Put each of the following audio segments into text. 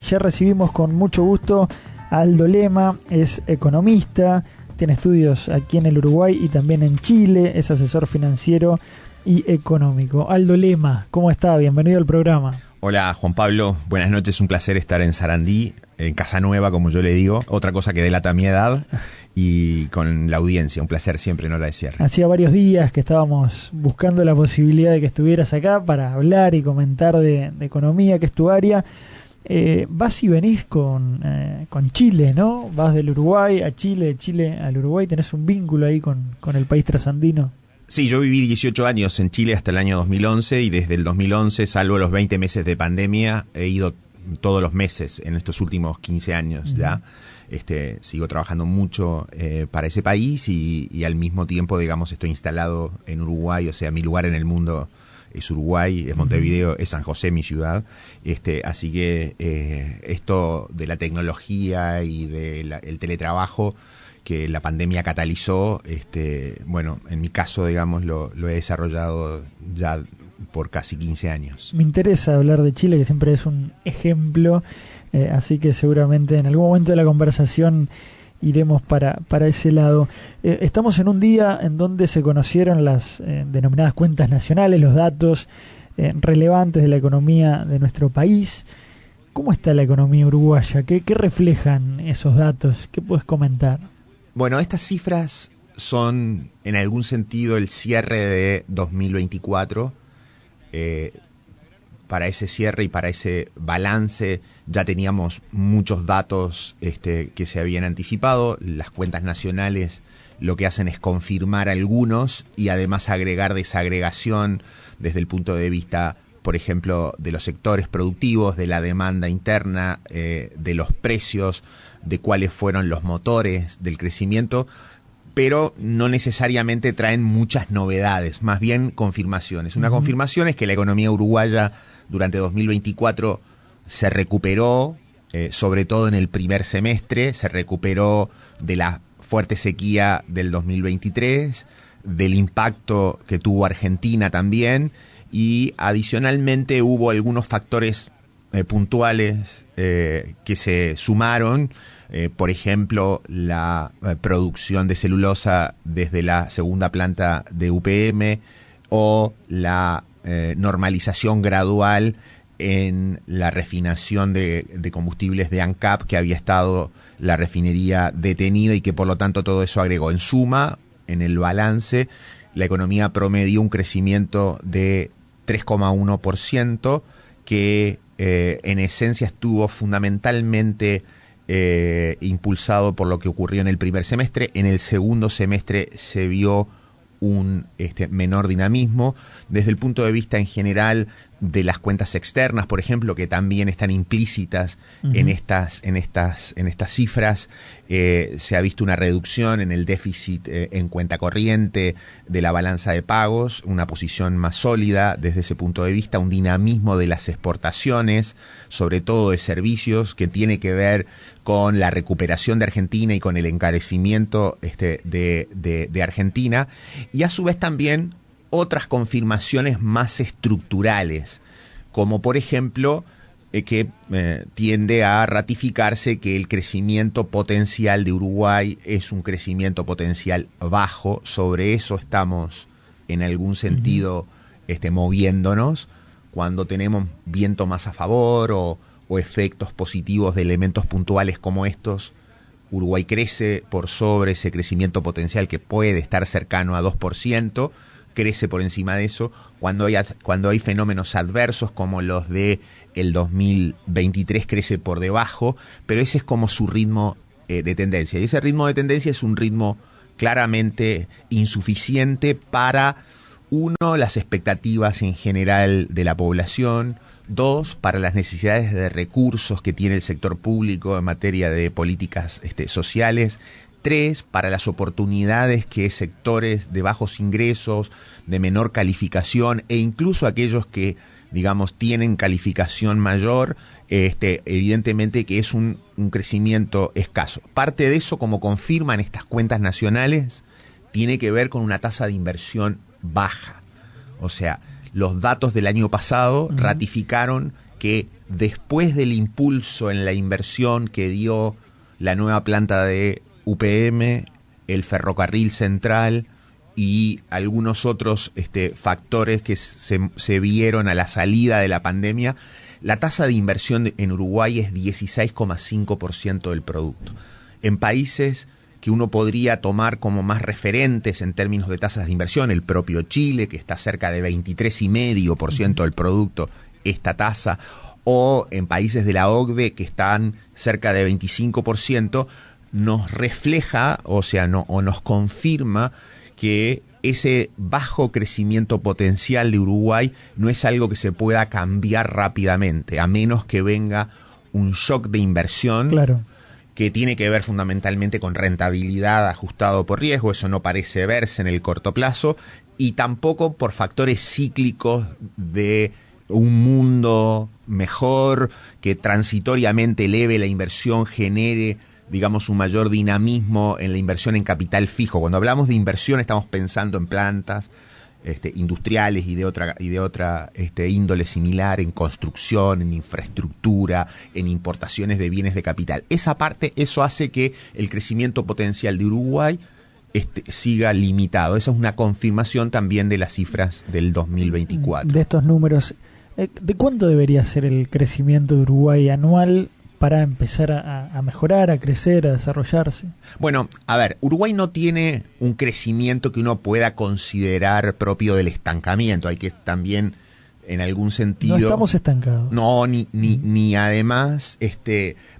Ya recibimos con mucho gusto a Aldo Lema, es economista, tiene estudios aquí en el Uruguay y también en Chile, es asesor financiero y económico. Aldo Lema, ¿cómo está? Bienvenido al programa. Hola Juan Pablo, buenas noches, un placer estar en Sarandí, en Casa Nueva, como yo le digo, otra cosa que delata mi edad, y con la audiencia, un placer siempre en Hora de Cierre. Hacía varios días que estábamos buscando la posibilidad de que estuvieras acá para hablar y comentar de economía, que es tu área. Vas y venís con Chile, ¿no? Vas del Uruguay a Chile, de Chile al Uruguay, tenés un vínculo ahí con el país trasandino. Sí, yo viví 18 años en Chile hasta el año 2011 y desde el 2011, salvo los 20 meses de pandemia, he ido todos los meses en estos últimos 15 años ya. Sigo trabajando mucho para ese país y al mismo tiempo, digamos, estoy instalado en Uruguay, o sea, mi lugar en el mundo es Uruguay, es Montevideo, es San José, mi ciudad. Así que esto de la tecnología y del teletrabajo que la pandemia catalizó, bueno, en mi caso, digamos, lo he desarrollado ya por casi 15 años. Me interesa hablar de Chile, que siempre es un ejemplo, así que seguramente en algún momento de la conversación iremos para ese lado. Estamos en un día en donde se conocieron las denominadas cuentas nacionales, los datos relevantes de la economía de nuestro país. ¿Cómo está la economía uruguaya? ¿Qué reflejan esos datos? ¿Qué puedes comentar? Bueno, estas cifras son en algún sentido el cierre de 2024. Para ese cierre y para ese balance ya teníamos muchos datos que se habían anticipado. Las cuentas nacionales lo que hacen es confirmar algunos y además agregar desagregación desde el punto de vista, por ejemplo, de los sectores productivos, de la demanda interna, de los precios, de cuáles fueron los motores del crecimiento, pero no necesariamente traen muchas novedades, más bien confirmaciones. Una confirmación es que la economía uruguaya durante 2024 se recuperó, sobre todo en el primer semestre, se recuperó de la fuerte sequía del 2023, del impacto que tuvo Argentina también, y adicionalmente hubo algunos factores puntuales que se sumaron, por ejemplo, la producción de celulosa desde la segunda planta de UPM o la normalización gradual en la refinación de combustibles de ANCAP, que había estado la refinería detenida y que por lo tanto todo eso agregó. En suma, en el balance, la economía promedió un crecimiento de 3,1% que en esencia estuvo fundamentalmente impulsado por lo que ocurrió en el primer semestre. En el segundo semestre se vio un menor dinamismo desde el punto de vista en general de las cuentas externas, por ejemplo, que también están implícitas en estas cifras. Se ha visto una reducción en el déficit en cuenta corriente de la balanza de pagos, una posición más sólida desde ese punto de vista, un dinamismo de las exportaciones, sobre todo de servicios, que tiene que ver con la recuperación de Argentina y con el encarecimiento de Argentina, y a su vez también otras confirmaciones más estructurales, como por ejemplo que tiende a ratificarse que el crecimiento potencial de Uruguay es un crecimiento potencial bajo. Sobre eso estamos en algún sentido moviéndonos cuando tenemos viento más a favor o efectos positivos de elementos puntuales como estos. Uruguay crece por sobre ese crecimiento potencial que puede estar cercano a 2%, crece por encima de eso. Cuando hay fenómenos adversos como los de el 2023, crece por debajo, pero ese es como su ritmo de tendencia. Y ese ritmo de tendencia es un ritmo claramente insuficiente para, uno, las expectativas en general de la población; dos, para las necesidades de recursos que tiene el sector público en materia de políticas sociales; tres, para las oportunidades que sectores de bajos ingresos, de menor calificación e incluso aquellos que, digamos, tienen calificación mayor, evidentemente que es un crecimiento escaso. Parte de eso, como confirman estas cuentas nacionales, tiene que ver con una tasa de inversión baja. O sea, los datos del año pasado ratificaron que que después del impulso en la inversión que dio la nueva planta de UPM, el ferrocarril central y algunos otros factores que se vieron a la salida de la pandemia, la tasa de inversión en Uruguay es 16,5% del producto. En países que uno podría tomar como más referentes en términos de tasas de inversión, el propio Chile, que está cerca de 23,5% del producto, esta tasa, o en países de la OCDE que están cerca de 25%, nos refleja, o nos confirma que ese bajo crecimiento potencial de Uruguay no es algo que se pueda cambiar rápidamente, a menos que venga un shock de inversión. Claro. Que tiene que ver fundamentalmente con rentabilidad ajustado por riesgo, eso no parece verse en el corto plazo, y tampoco por factores cíclicos de un mundo mejor, que transitoriamente eleve la inversión, genere, digamos, un mayor dinamismo en la inversión en capital fijo. Cuando hablamos de inversión estamos pensando en plantas industriales y de otra índole similar, en construcción, en infraestructura, en importaciones de bienes de capital. Esa parte, eso hace que el crecimiento potencial de Uruguay siga limitado. Esa es una confirmación también de las cifras del 2024. De estos números, ¿de cuánto debería ser el crecimiento de Uruguay anual para empezar a mejorar, a crecer, a desarrollarse? Bueno, a ver, Uruguay no tiene un crecimiento que uno pueda considerar propio del estancamiento. Hay que también, en algún sentido... No estamos estancados. No, ni además,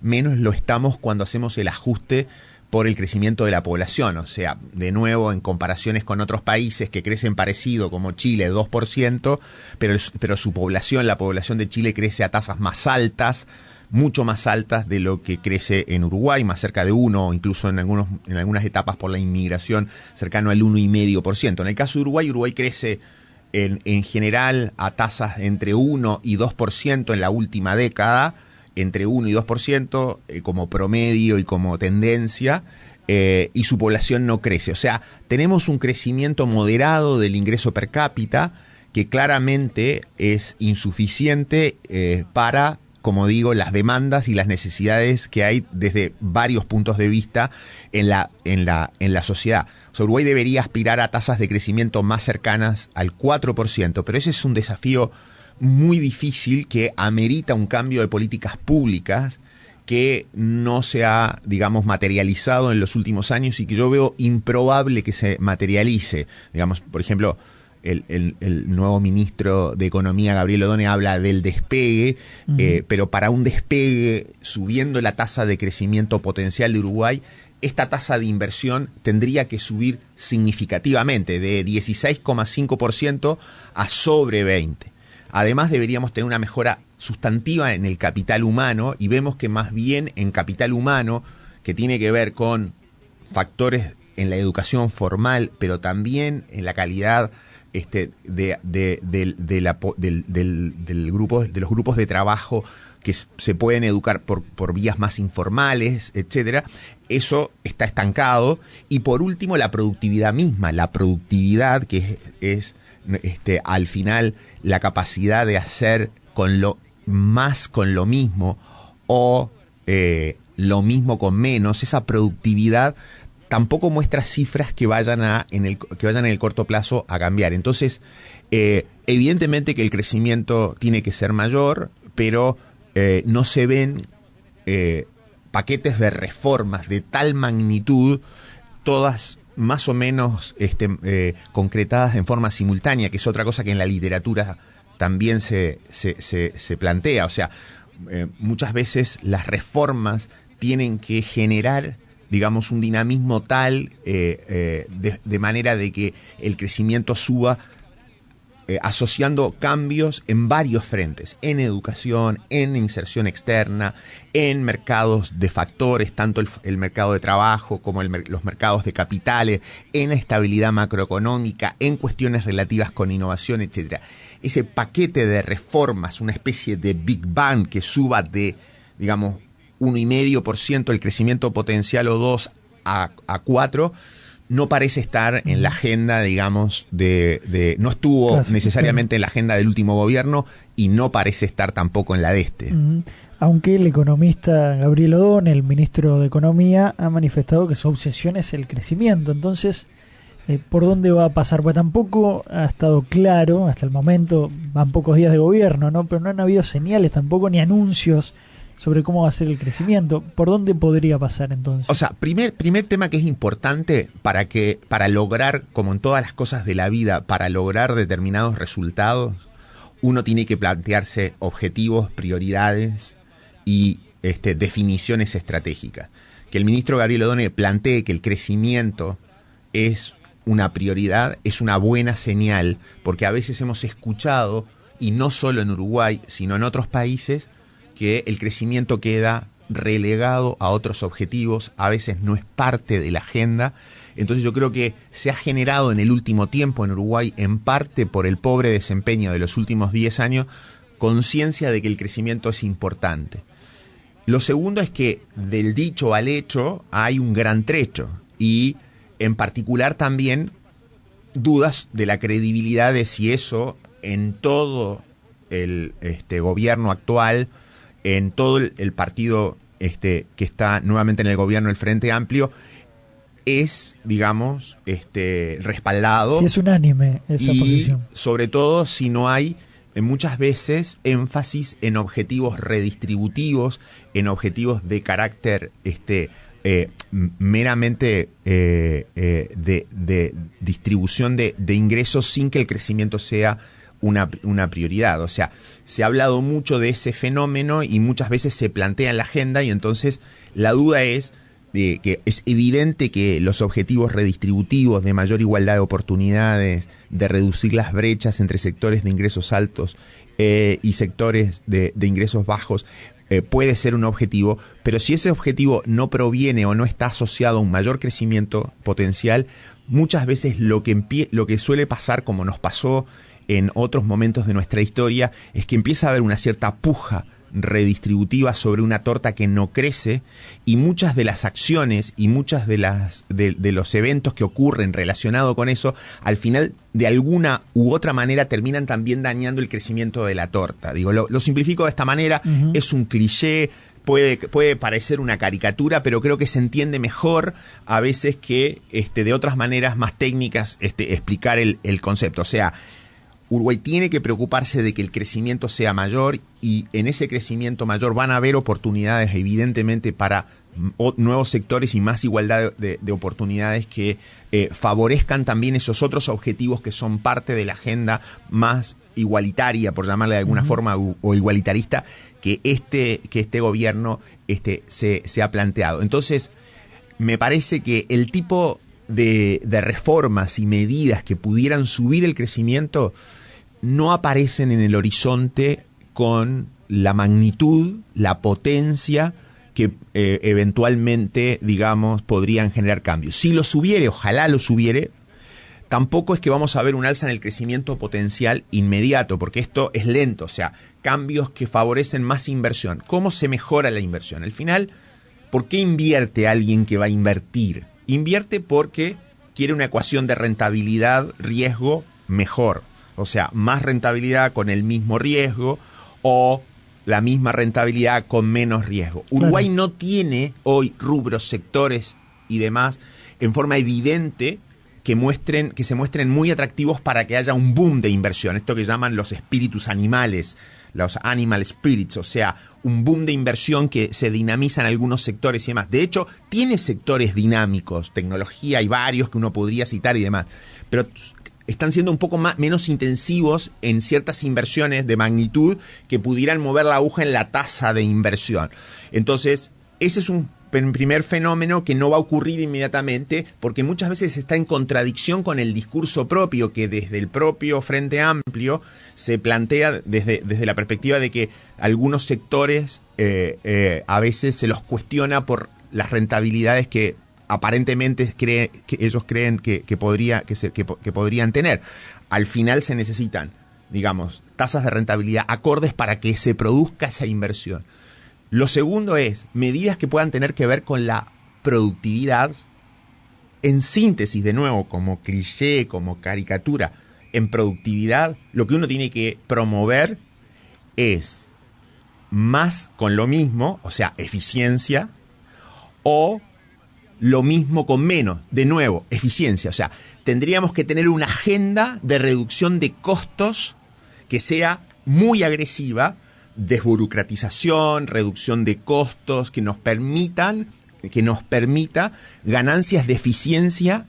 menos lo estamos cuando hacemos el ajuste por el crecimiento de la población. O sea, de nuevo, en comparaciones con otros países que crecen parecido, como Chile, 2%, pero su población, la población de Chile, crece a tasas más altas, mucho más altas de lo que crece en Uruguay, más cerca de 1, o incluso en algunas etapas por la inmigración, cercano al 1,5%. En el caso de Uruguay crece en general a tasas entre 1 y 2% en la última década, entre 1 y 2% como promedio y como tendencia, y su población no crece. O sea, tenemos un crecimiento moderado del ingreso per cápita que claramente es insuficiente para, como digo, las demandas y las necesidades que hay desde varios puntos de vista en la sociedad. O sea, Uruguay debería aspirar a tasas de crecimiento más cercanas al 4%, pero ese es un desafío muy difícil que amerita un cambio de políticas públicas que no se ha, digamos, materializado en los últimos años y que yo veo improbable que se materialice. Digamos, por ejemplo, el nuevo ministro de Economía, Gabriel Odone, habla del despegue, pero para un despegue, subiendo la tasa de crecimiento potencial de Uruguay, esta tasa de inversión tendría que subir significativamente, de 16,5% a sobre 20%. Además, deberíamos tener una mejora sustantiva en el capital humano, y vemos que más bien en capital humano, que tiene que ver con factores en la educación formal, pero también en la calidad de los grupos de trabajo que se pueden educar por vías más informales, etcétera. Eso está estancado. Y por último, la productividad misma, la productividad que es al final la capacidad de hacer con lo mismo, o lo mismo con menos. Esa productividad tampoco muestra cifras que vayan en el corto plazo a cambiar. Entonces, evidentemente que el crecimiento tiene que ser mayor, pero no se ven paquetes de reformas de tal magnitud, todas más o menos concretadas en forma simultánea, que es otra cosa que en la literatura también se plantea. O sea, muchas veces las reformas tienen que generar, digamos, un dinamismo tal de manera de que el crecimiento suba asociando cambios en varios frentes, en educación, en inserción externa, en mercados de factores, tanto el mercado de trabajo como los mercados de capitales, en estabilidad macroeconómica, en cuestiones relativas con innovación, etcétera. Ese paquete de reformas, una especie de Big Bang que suba de, digamos, 1,5% el crecimiento potencial o 2% a 4%, no parece estar en la agenda, digamos, no estuvo Claro, necesariamente en la agenda del último gobierno y no parece estar tampoco en la de este. Aunque el economista Gabriel Odón, el ministro de Economía, ha manifestado que su obsesión es el crecimiento. Entonces, ¿por dónde va a pasar? Pues tampoco ha estado claro hasta el momento, van pocos días de gobierno, ¿no? Pero no han habido señales tampoco ni anuncios sobre cómo va a ser el crecimiento. ¿Por dónde podría pasar entonces? O sea, primer tema que es importante para lograr, como en todas las cosas de la vida, para lograr determinados resultados, uno tiene que plantearse objetivos, prioridades y definiciones estratégicas. Que el ministro Gabriel Odone plantee que el crecimiento es una prioridad, es una buena señal, porque a veces hemos escuchado, y no solo en Uruguay, sino en otros países, que el crecimiento queda relegado a otros objetivos, a veces no es parte de la agenda. Entonces yo creo que se ha generado en el último tiempo en Uruguay, en parte por el pobre desempeño de los últimos 10 años, conciencia de que el crecimiento es importante. Lo segundo es que del dicho al hecho hay un gran trecho, y en particular también dudas de la credibilidad de si eso en todo el gobierno actual, en todo el partido que está nuevamente en el gobierno, el Frente Amplio, es, digamos, respaldado. Si es unánime esa posición. Sobre todo si no hay muchas veces énfasis en objetivos redistributivos, en objetivos de carácter meramente de distribución de ingresos, sin que el crecimiento sea una prioridad. O sea, se ha hablado mucho de ese fenómeno y muchas veces se plantea en la agenda, y entonces la duda es de que es evidente que los objetivos redistributivos de mayor igualdad de oportunidades, de reducir las brechas entre sectores de ingresos altos y sectores de ingresos bajos, puede ser un objetivo, pero si ese objetivo no proviene o no está asociado a un mayor crecimiento potencial, muchas veces lo que suele pasar, como nos pasó en otros momentos de nuestra historia, es que empieza a haber una cierta puja redistributiva sobre una torta que no crece, y muchas de las acciones y muchas de los eventos que ocurren relacionados con eso, al final de alguna u otra manera terminan también dañando el crecimiento de la torta. Digo, lo simplifico de esta manera. Es un cliché, puede parecer una caricatura, pero creo que se entiende mejor a veces que de otras maneras más técnicas explicar el concepto. O sea, Uruguay tiene que preocuparse de que el crecimiento sea mayor, y en ese crecimiento mayor van a haber oportunidades evidentemente para nuevos sectores y más igualdad de oportunidades que favorezcan también esos otros objetivos que son parte de la agenda más igualitaria, por llamarle de alguna forma, o igualitarista, que este gobierno se ha planteado. Entonces, me parece que el tipo de reformas y medidas que pudieran subir el crecimiento no aparecen en el horizonte con la magnitud, la potencia que eventualmente, digamos, podrían generar cambios. Si los hubiere, ojalá los hubiere, tampoco es que vamos a ver un alza en el crecimiento potencial inmediato, porque esto es lento. O sea, cambios que favorecen más inversión. ¿Cómo se mejora la inversión? Al final, ¿por qué invierte alguien que va a invertir? Invierte porque quiere una ecuación de rentabilidad-riesgo mejor. O sea, más rentabilidad con el mismo riesgo, o la misma rentabilidad con menos riesgo. Uruguay no tiene hoy rubros, sectores y demás en forma evidente que se muestren muy atractivos para que haya un boom de inversión. Esto que llaman los espíritus animales, los animal spirits, o sea, un boom de inversión que se dinamiza en algunos sectores y demás. De hecho, tiene sectores dinámicos, tecnología, hay varios que uno podría citar y demás, pero están siendo un poco menos intensivos en ciertas inversiones de magnitud que pudieran mover la aguja en la tasa de inversión. Entonces, ese es un primer fenómeno que no va a ocurrir inmediatamente, porque muchas veces está en contradicción con el discurso propio que desde el propio Frente Amplio se plantea desde la perspectiva de que algunos sectores a veces se los cuestiona por las rentabilidades que aparentemente ellos creen que podrían tener. Al final se necesitan, digamos, tasas de rentabilidad acordes para que se produzca esa inversión. Lo segundo es medidas que puedan tener que ver con la productividad en síntesis, de nuevo, como cliché, como caricatura, en productividad, lo que uno tiene que promover es más con lo mismo, o sea, eficiencia, o lo mismo con menos, de nuevo, eficiencia. O sea, tendríamos que tener una agenda de reducción de costos que sea muy agresiva, desburocratización, reducción de costos, que nos permita ganancias de eficiencia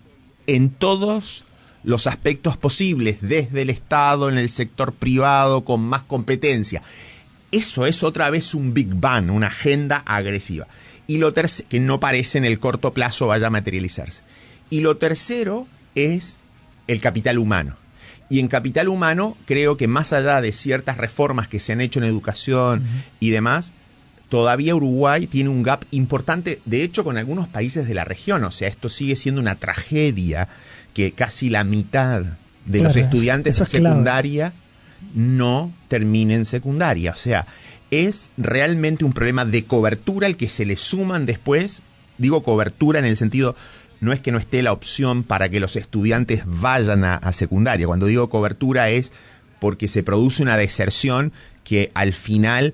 en todos los aspectos posibles, desde el Estado, en el sector privado, con más competencia. Eso es otra vez un Big Bang, una agenda agresiva. Y lo tercero, que no parece en el corto plazo vaya a materializarse. Y lo tercero es el capital humano. Y en capital humano creo que más allá de ciertas reformas que se han hecho en educación y demás, todavía Uruguay tiene un gap importante, de hecho, con algunos países de la región. O sea, esto sigue siendo una tragedia que casi la mitad de los estudiantes de secundaria no terminen secundaria. O sea, es realmente un problema de cobertura el que se le suman después. Digo cobertura en el sentido, no es que no esté la opción para que los estudiantes vayan a secundaria. Cuando digo cobertura es porque se produce una deserción que al final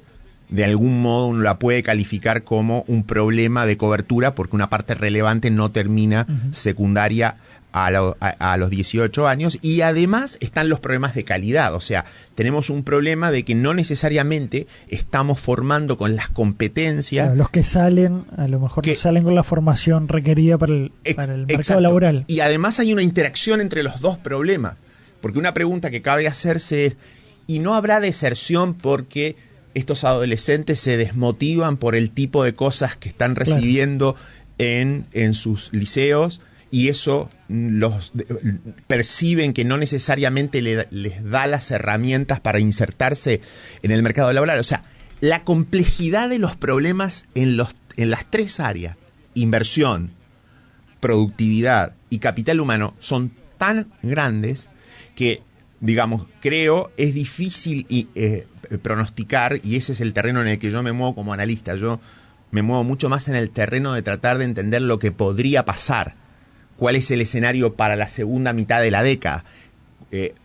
de algún modo uno la puede calificar como un problema de cobertura porque una parte relevante no termina secundaria a los 18 años, y además están los problemas de calidad. O sea, tenemos un problema de que no necesariamente estamos formando con las competencias. Claro, los que salen, a lo mejor no salen con la formación requerida para el mercado laboral. Y además hay una interacción entre los dos problemas, porque una pregunta que cabe hacerse es, ¿y no habrá deserción porque estos adolescentes se desmotivan por el tipo de cosas que están recibiendo en sus liceos? Y eso los perciben que no necesariamente les da las herramientas para insertarse en el mercado laboral. O sea, la complejidad de los problemas en las tres áreas, inversión, productividad y capital humano, son tan grandes que, digamos, creo es difícil pronosticar, y ese es el terreno en el que yo me muevo como analista. Yo me muevo mucho más en el terreno de tratar de entender lo que podría pasar. ¿Cuál es el escenario para la segunda mitad de la década?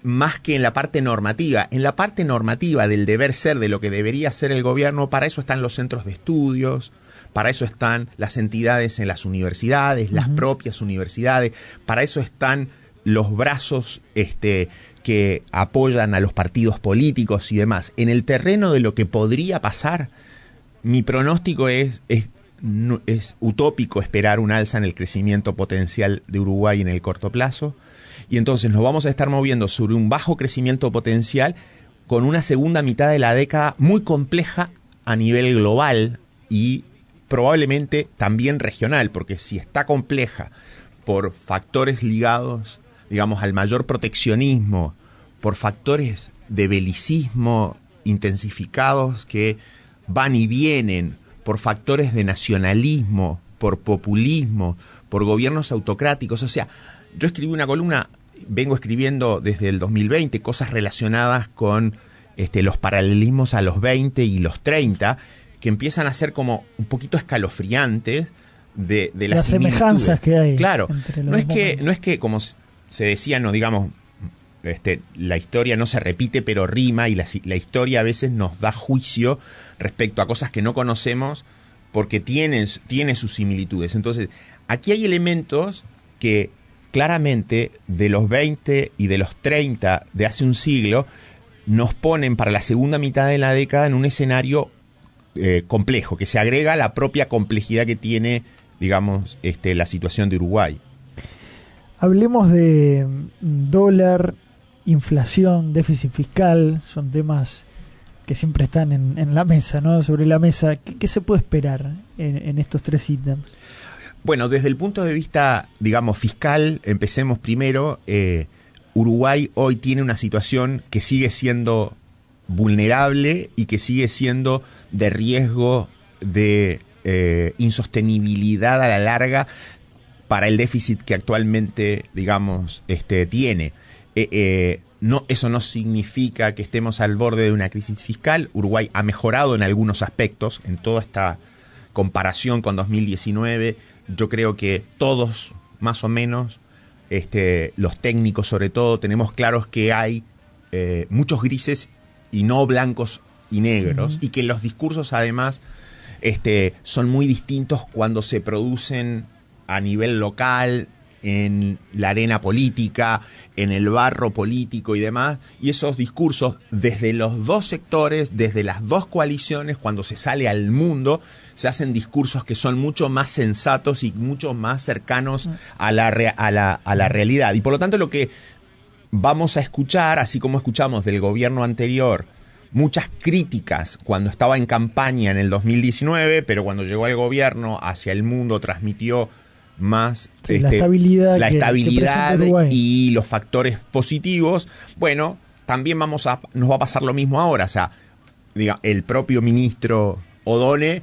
Más que en la parte normativa. En la parte normativa del deber ser, de lo que debería hacer el gobierno, para eso están los centros de estudios, para eso están las entidades en las universidades, las propias universidades, para eso están los brazos que apoyan a los partidos políticos y demás. En el terreno de lo que podría pasar, mi pronóstico es utópico esperar un alza en el crecimiento potencial de Uruguay en el corto plazo, y entonces nos vamos a estar moviendo sobre un bajo crecimiento potencial con una segunda mitad de la década muy compleja a nivel global y probablemente también regional, porque si está compleja por factores ligados, digamos, al mayor proteccionismo, por factores de belicismo intensificados que van y vienen, por factores de nacionalismo, por populismo, por gobiernos autocráticos. O sea, yo escribí una columna, vengo escribiendo desde el 2020, cosas relacionadas con los paralelismos a los 20 y los 30, que empiezan a ser como un poquito escalofriantes de las semejanzas que hay. Claro, no es que, como se decía, no digamos, la historia no se repite pero rima, y la historia a veces nos da juicio respecto a cosas que no conocemos porque tiene sus similitudes. Entonces, aquí hay elementos que claramente de los 20 y de los 30 de hace un siglo nos ponen para la segunda mitad de la década en un escenario complejo, que se agrega a la propia complejidad que tiene, digamos, la situación de Uruguay. Hablemos de dólar, inflación, déficit fiscal, son temas que siempre están en la mesa, ¿no? Sobre la mesa. ¿Qué se puede esperar en estos tres ítems? Bueno, desde el punto de vista, digamos, fiscal, empecemos primero. Uruguay hoy tiene una situación que sigue siendo vulnerable y que sigue siendo de riesgo de insostenibilidad a la larga para el déficit que actualmente, digamos, tiene. Eso no significa que estemos al borde de una crisis fiscal. Uruguay ha mejorado en algunos aspectos, en toda esta comparación con 2019. Yo creo que todos más o menos, los técnicos sobre todo, tenemos claros que hay muchos grises y no blancos y negros, y que los discursos además son muy distintos cuando se producen a nivel local, en la arena política, en el barro político y demás, y esos discursos desde los dos sectores, desde las dos coaliciones, cuando se sale al mundo, se hacen discursos que son mucho más sensatos y mucho más cercanos a la realidad. Y por lo tanto lo que vamos a escuchar, así como escuchamos del gobierno anterior, muchas críticas cuando estaba en campaña en el 2019, pero cuando llegó al gobierno hacia el mundo transmitió más la estabilidad, que y los factores positivos. Bueno, también nos va a pasar lo mismo ahora. O sea, el propio ministro Odone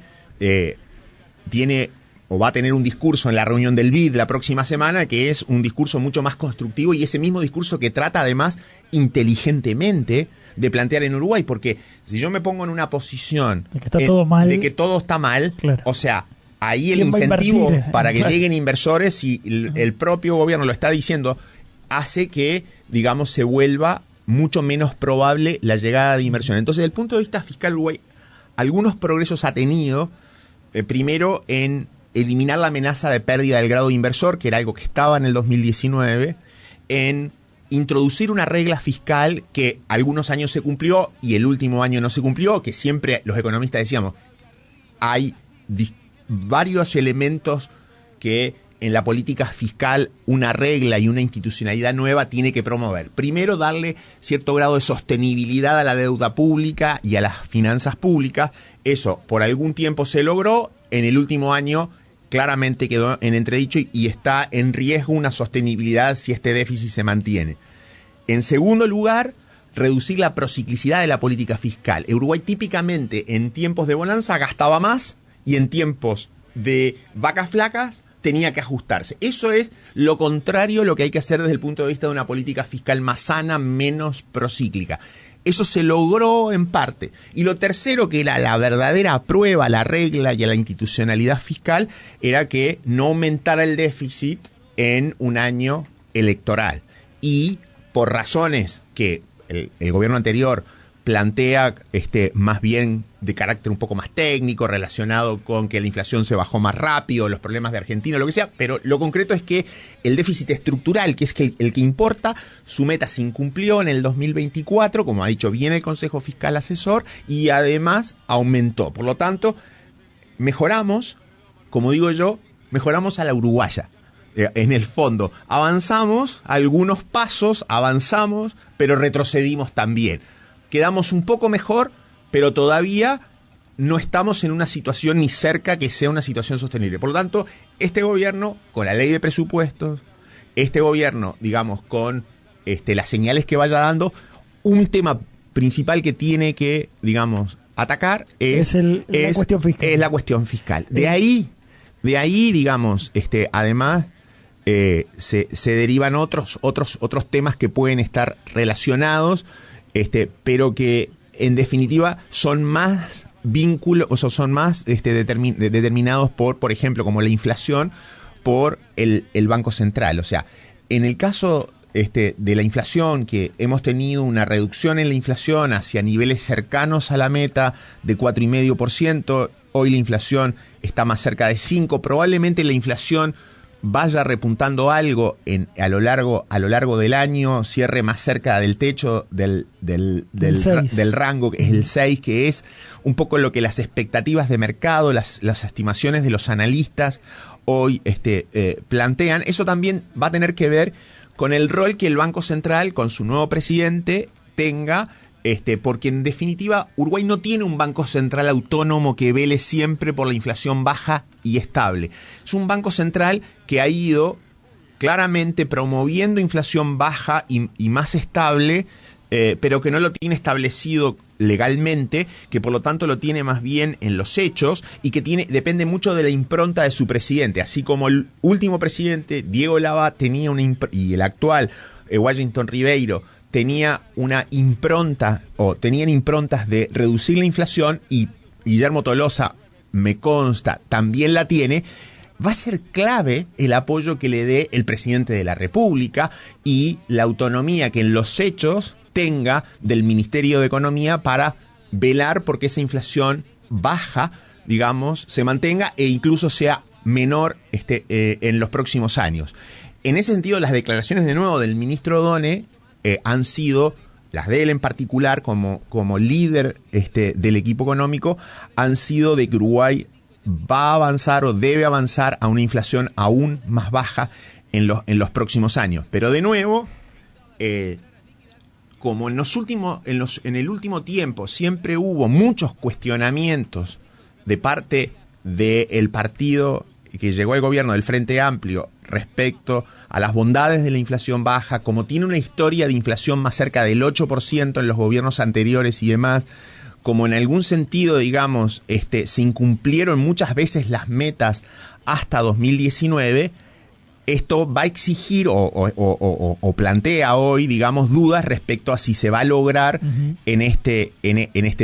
tiene o va a tener un discurso en la reunión del BID la próxima semana que es un discurso mucho más constructivo, y ese mismo discurso que trata además inteligentemente de plantear en Uruguay, porque si yo me pongo en una posición de que está todo mal, de que todo está mal, claro, o sea, ahí el incentivo para que claro, lleguen inversores, y el propio gobierno lo está diciendo, hace que, digamos, se vuelva mucho menos probable la llegada de inversión. Entonces, desde el punto de vista fiscal, Uruguay algunos progresos ha tenido, primero en eliminar la amenaza de pérdida del grado de inversor, que era algo que estaba en el 2019, en introducir una regla fiscal que algunos años se cumplió y el último año no se cumplió, que siempre los economistas decíamos, hay varios elementos que en la política fiscal una regla y una institucionalidad nueva tiene que promover. Primero, darle cierto grado de sostenibilidad a la deuda pública y a las finanzas públicas. Eso por algún tiempo se logró, en el último año claramente quedó en entredicho y está en riesgo una sostenibilidad si este déficit se mantiene. En segundo lugar, reducir la prociclicidad de la política fiscal. Uruguay típicamente en tiempos de bonanza gastaba más y en tiempos de vacas flacas tenía que ajustarse. Eso es lo contrario a lo que hay que hacer desde el punto de vista de una política fiscal más sana, menos procíclica. Eso se logró en parte. Y lo tercero, que era la verdadera prueba a la regla y a la institucionalidad fiscal, era que no aumentara el déficit en un año electoral. Y por razones que el gobierno anterior plantea más bien de carácter un poco más técnico, relacionado con que la inflación se bajó más rápido, los problemas de Argentina, lo que sea, pero lo concreto es que el déficit estructural, que es el que importa, su meta se incumplió en el 2024, como ha dicho bien el Consejo Fiscal Asesor, y además aumentó. Por lo tanto, mejoramos, como digo yo, mejoramos a la uruguaya. En el fondo, avanzamos algunos pasos, pero retrocedimos también. Quedamos un poco mejor, pero todavía no estamos en una situación ni cerca que sea una situación sostenible. Por lo tanto, este gobierno, con la ley de presupuestos, este gobierno, digamos, con las señales que vaya dando, un tema principal que tiene que, digamos, atacar es la cuestión fiscal. De ahí, digamos, además, se derivan otros temas que pueden estar relacionados, pero que en definitiva son más vínculos, o sea, son más determinados por ejemplo, como la inflación, por el Banco Central. O sea, en el caso de la inflación, que hemos tenido una reducción en la inflación hacia niveles cercanos a la meta de 4,5%, hoy la inflación está más cerca de 5%, probablemente la inflación vaya repuntando algo a lo largo del año, cierre más cerca del techo del rango, que es el 6, que es un poco lo que las expectativas de mercado, las estimaciones de los analistas hoy plantean. Eso también va a tener que ver con el rol que el Banco Central, con su nuevo presidente, tenga, porque en definitiva Uruguay no tiene un banco central autónomo que vele siempre por la inflación baja y estable. Es un banco central que ha ido claramente promoviendo inflación baja y más estable, pero que no lo tiene establecido legalmente, que por lo tanto lo tiene más bien en los hechos y que depende mucho de la impronta de su presidente. Así como el último presidente, Diego Lava, tenía y el actual, Washington Ribeiro, tenían improntas de reducir la inflación, y Guillermo Tolosa, me consta, también la tiene. va a ser clave el apoyo que le dé el presidente de la República y la autonomía que en los hechos tenga del Ministerio de Economía para velar porque esa inflación baja, digamos, se mantenga e incluso sea menor en los próximos años. En ese sentido, las declaraciones de nuevo del ministro Odone han sido, las de él en particular como líder del equipo económico, han sido de que Uruguay va a avanzar o debe avanzar a una inflación aún más baja en los próximos años. Pero de nuevo, como en el último tiempo siempre hubo muchos cuestionamientos de parte del partido que llegó al gobierno del Frente Amplio respecto a las bondades de la inflación baja, como tiene una historia de inflación más cerca del 8% en los gobiernos anteriores y demás, como en algún sentido, digamos, se incumplieron muchas veces las metas hasta 2019, esto va a exigir o plantea hoy, digamos, dudas respecto a si se va a lograr en este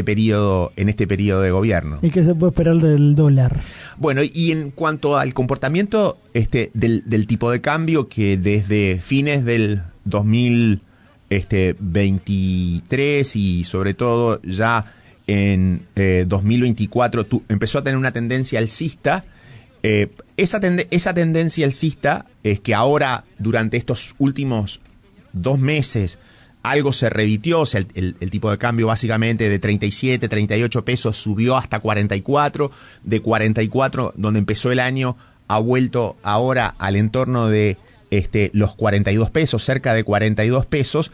periodo de gobierno. ¿Y qué se puede esperar del dólar? Bueno, y en cuanto al comportamiento del tipo de cambio, que desde fines del 2023 y sobre todo ya en 2024 empezó a tener una tendencia alcista. Esa tendencia alcista es que ahora, durante estos últimos 2 meses, algo se revirtió. O sea, el tipo de cambio básicamente de 37, 38 pesos subió hasta 44. De 44, donde empezó el año, ha vuelto ahora al entorno de los 42 pesos, cerca de 42 pesos.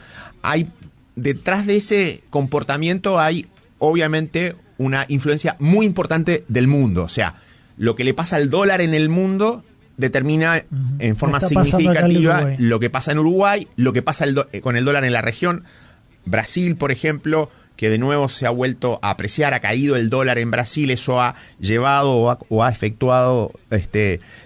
Detrás de ese comportamiento hay obviamente una influencia muy importante del mundo. O sea, lo que le pasa al dólar en el mundo determina en forma significativa lo que pasa en Uruguay, lo que pasa con el dólar en la región. Brasil, por ejemplo, que de nuevo se ha vuelto a apreciar, ha caído el dólar en Brasil, eso ha llevado o ha efectuado,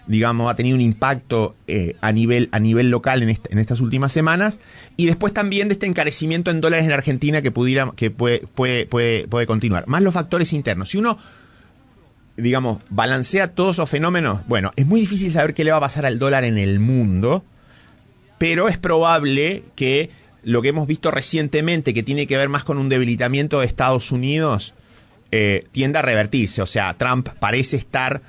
digamos, ha tenido un impacto a nivel local en estas últimas semanas. Y después también de este encarecimiento en dólares en Argentina que puede continuar. Más los factores internos. Si uno, digamos, balancea todos esos fenómenos, bueno, es muy difícil saber qué le va a pasar al dólar en el mundo, pero es probable que lo que hemos visto recientemente, que tiene que ver más con un debilitamiento de Estados Unidos, tienda a revertirse. O sea, Trump parece estar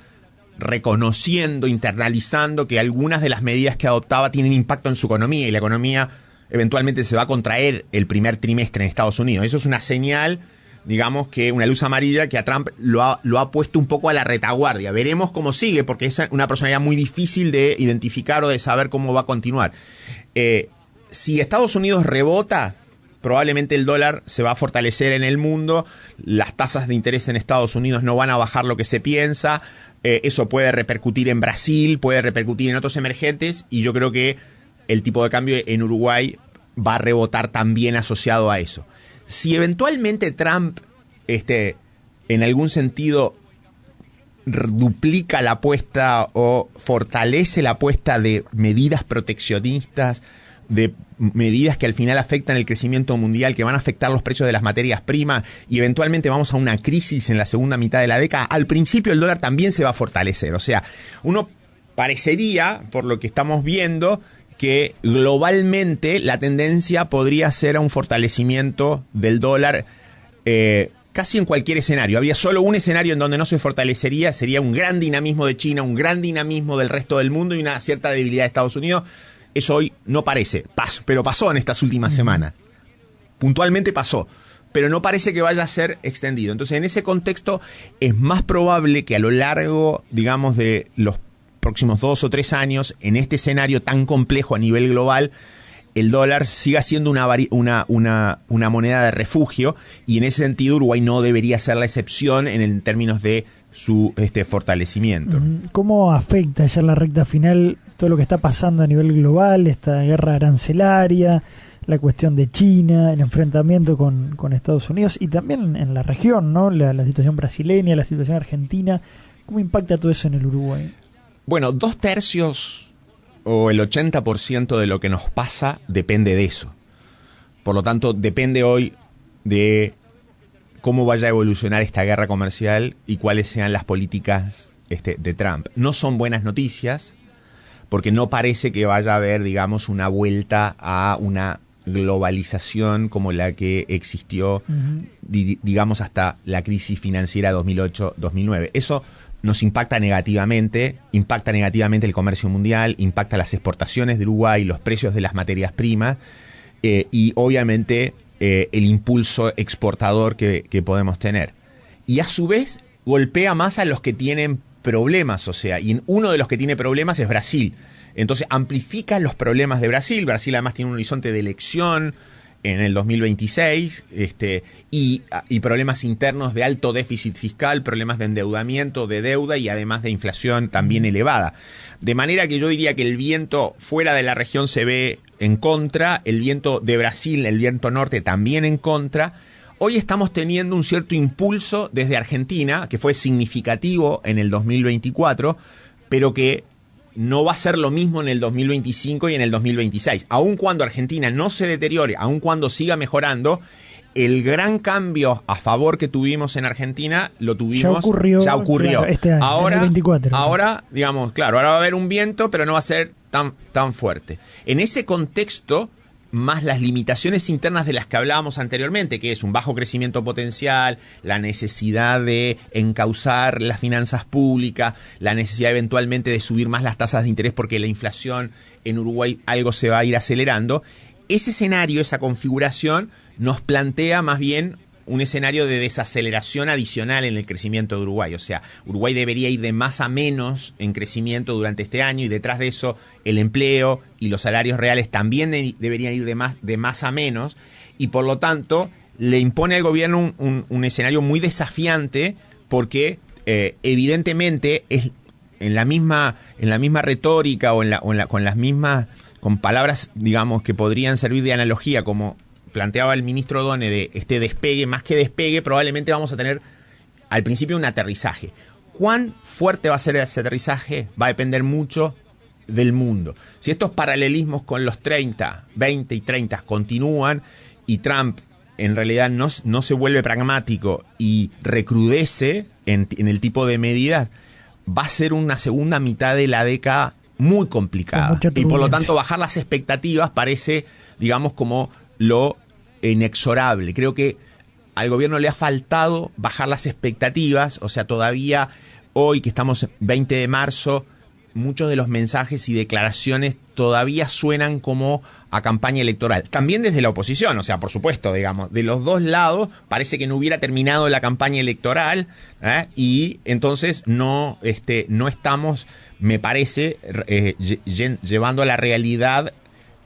reconociendo, internalizando que algunas de las medidas que adoptaba tienen impacto en su economía y la economía eventualmente se va a contraer el primer trimestre en Estados Unidos. Eso es una señal, digamos, que una luz amarilla que a Trump lo ha puesto un poco a la retaguardia. Veremos cómo sigue, porque es una personalidad muy difícil de identificar o de saber cómo va a continuar. Si Estados Unidos rebota, probablemente el dólar se va a fortalecer en el mundo, las tasas de interés en Estados Unidos no van a bajar lo que se piensa, eso puede repercutir en Brasil, puede repercutir en otros emergentes, y yo creo que el tipo de cambio en Uruguay va a rebotar también asociado a eso. Si eventualmente Trump en algún sentido duplica la apuesta o fortalece la apuesta de medidas proteccionistas, de medidas que al final afectan el crecimiento mundial, que van a afectar los precios de las materias primas y eventualmente vamos a una crisis en la segunda mitad de la década, al principio el dólar también se va a fortalecer. O sea, uno parecería, por lo que estamos viendo, que globalmente la tendencia podría ser a un fortalecimiento del dólar casi en cualquier escenario. Habría solo un escenario en donde no se fortalecería, sería un gran dinamismo de China, un gran dinamismo del resto del mundo y una cierta debilidad de Estados Unidos. Eso hoy no parece, pero pasó en estas últimas semanas. Puntualmente pasó, pero no parece que vaya a ser extendido. Entonces, en ese contexto, es más probable que a lo largo, digamos, de los próximos 2 o 3 años, en este escenario tan complejo a nivel global, el dólar siga siendo una moneda de refugio, y en ese sentido Uruguay no debería ser la excepción en términos de su fortalecimiento. ¿Cómo afecta ya en la recta final todo lo que está pasando a nivel global, esta guerra arancelaria, la cuestión de China, el enfrentamiento con Estados Unidos y también en la región, ¿no? La situación brasileña, la situación argentina? ¿Cómo impacta todo eso en el Uruguay? Bueno, 2/3 o el 80% de lo que nos pasa depende de eso. Por lo tanto, depende hoy de cómo vaya a evolucionar esta guerra comercial y cuáles sean las políticas de Trump. No son buenas noticias, porque no parece que vaya a haber, digamos, una vuelta a una globalización como la que existió, digamos, hasta la crisis financiera 2008-2009. Eso nos impacta negativamente el comercio mundial, impacta las exportaciones de Uruguay, los precios de las materias primas y obviamente el impulso exportador que podemos tener. Y a su vez golpea más a los que tienen problemas, o sea, y uno de los que tiene problemas es Brasil. Entonces amplifica los problemas de Brasil. Brasil además tiene un horizonte de elección en el 2026 y problemas internos de alto déficit fiscal, problemas de endeudamiento, de deuda y además de inflación también elevada. De manera que yo diría que el viento fuera de la región se ve en contra, el viento de Brasil, el viento norte también en contra. Hoy estamos teniendo un cierto impulso desde Argentina, que fue significativo en el 2024, pero que no va a ser lo mismo en el 2025 y en el 2026. Aun cuando Argentina no se deteriore, aun cuando siga mejorando, el gran cambio a favor que tuvimos en Argentina lo tuvimos. Ya ocurrió. Claro, este año, ahora, 2024. Ahora, digamos, claro, ahora va a haber un viento, pero no va a ser tan fuerte. En ese contexto, más las limitaciones internas de las que hablábamos anteriormente, que es un bajo crecimiento potencial, la necesidad de encauzar las finanzas públicas, la necesidad eventualmente de subir más las tasas de interés porque la inflación en Uruguay algo se va a ir acelerando. Ese escenario, esa configuración, nos plantea más bien un escenario de desaceleración adicional en el crecimiento de Uruguay. O sea, Uruguay debería ir de más a menos en crecimiento durante este año y detrás de eso el empleo y los salarios reales también deberían ir de más a menos y por lo tanto le impone al gobierno un escenario muy desafiante porque evidentemente es en la misma retórica con palabras, digamos, que podrían servir de analogía como planteaba el ministro Done de este despegue, más que despegue, probablemente vamos a tener al principio un aterrizaje. ¿Cuán fuerte va a ser ese aterrizaje? Va a depender mucho del mundo. Si estos paralelismos con los 30, 20 y 30 continúan y Trump en realidad no se vuelve pragmático y recrudece en el tipo de medidas, va a ser una segunda mitad de la década muy complicada. Y por lo tanto bajar las expectativas parece, digamos, como lo inexorable. Creo que al gobierno le ha faltado bajar las expectativas, o sea, todavía hoy que estamos 20 de marzo, muchos de los mensajes y declaraciones todavía suenan como a campaña electoral. También desde la oposición, o sea, por supuesto, digamos, de los dos lados parece que no hubiera terminado la campaña electoral y entonces no estamos, me parece, llevando a la realidad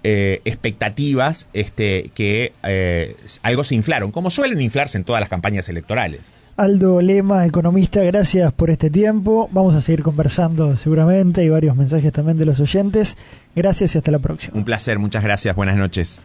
expectativas que algo se inflaron, como suelen inflarse en todas las campañas electorales. Aldo Lema, economista, gracias por este tiempo. Vamos a seguir conversando seguramente. Hay varios mensajes también de los oyentes. Gracias y hasta la próxima. Un placer, muchas gracias. Buenas noches.